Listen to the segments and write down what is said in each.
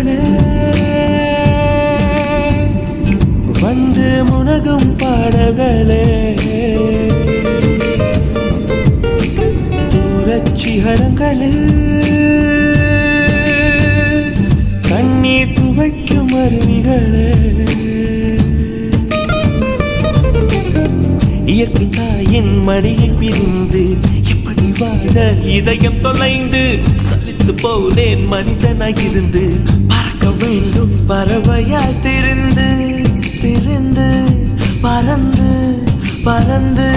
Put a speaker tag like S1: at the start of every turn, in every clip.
S1: காடுகளே வந்து முனகும் பாடல்களே தூரச் சிகரங்களில் கண்ணீர் துவைக்கும் அருவிகளே இயற்கை தாயின் மடியை பிரிந்து இப்படி வாழ இதயம் தொலைந்து சலித்து போனேன் மனிதனாயிருந்து பறக்க வேண்டும் பறவையாய் திரிந்து திரிந்து பறந்து பறந்து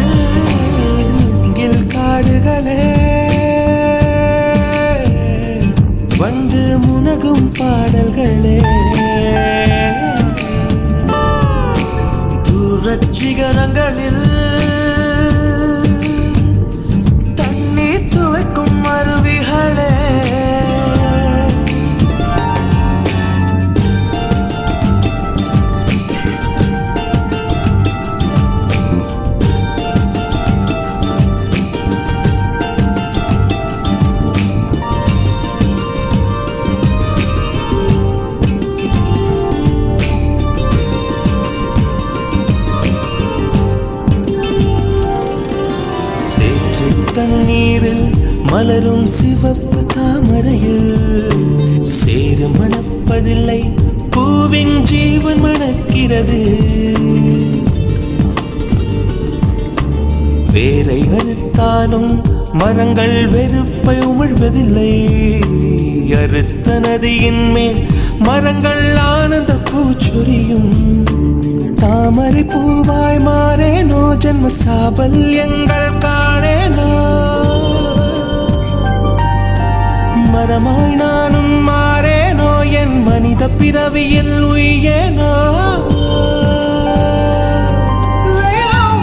S1: மூங்கில் காடுகளே வந்து முனகும் பாடல்களே தூரச் சிகரங்களில் தண்ணீர் துவைக்கும் அருவிகளே தண்ணீரில் மலரும் சிவப்பு தாமரையில் சேறு மணப்பதில்லை பூவின் ஜீவன் மணக்கிறது வேரை அறுத்தாலும் மரங்கள் வெறுப்பை உமிழ்வதில்லை அறுத்த நதியின் மேல் மரங்கள் ஆனந்த பூச்சொரியும் தாமரை பூவாய் மாறேனோ ஜன்ம சாபல்யங்கள் காணேனோ மரமாய் நானும் மாறேனோ என் மனித பிறவியில் உயேனோ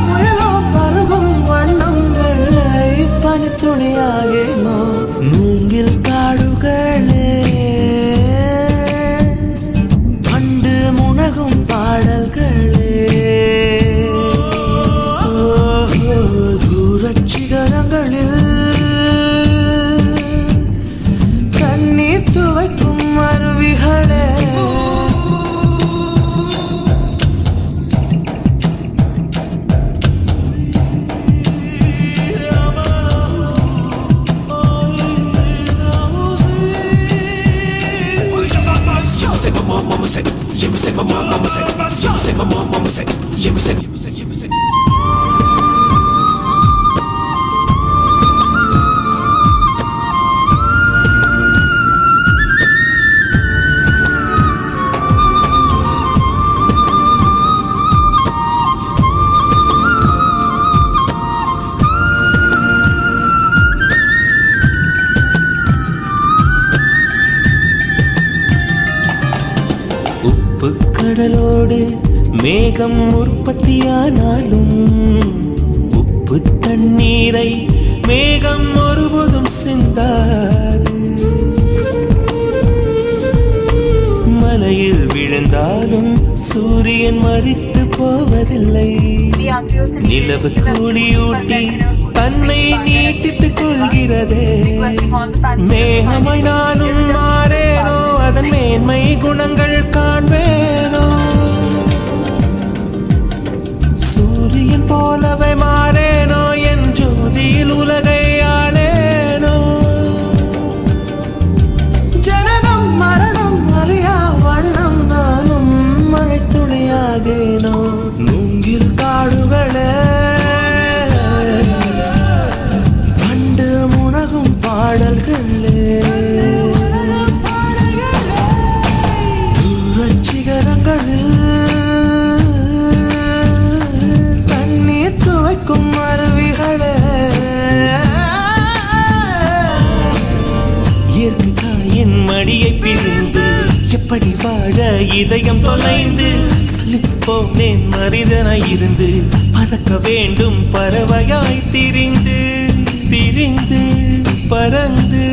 S1: முயலோ பருகும் வண்ணம் வெள்ளை பனித்துளியாகேனோ மூங்கில் காடுகளே கண்டு முனகும் பாடல்களே தூரச் சிகரங்களில் தண்ணீர் துவைக்கும் அருவிகளே உப்பு கடலோடு மேகம் உற்பத்தியானாலும் உப்பு தண்ணீரை மேகம் ஒருபோதும் சிந்தாது மலையில் விழுந்தாலும் சூரியன் மறித்து போவதில்லை நிலவு கூலியூட்டி தன்னை நீட்டித்துக் கொள்கிறதே மேகமாய் நானும் மாறேனோ அதன் மேன்மை குணங்கள் காண்பேனோ சூரியன் போலவே மாறேனோ என் ஜோதியில் உலகை ஆளேனோ ஜனனம் மரணம் அறியா வண்ணம் நானும் மழை துளியாகேனோ மூங்கில் காடுகளே கண்டு முனகும் பாடல்களே சிகரங்களில் தண்ணீர் துவைக்கும் அருவிகளே இயற்கை தாயின் மடியை பிரிந்து எப்படி வாழ இதயம் தொலைந்து சலித்து போனேன் மனிதனாயிருந்து பறக்க வேண்டும் பறவையாய் திரிந்து திரிந்து பறந்து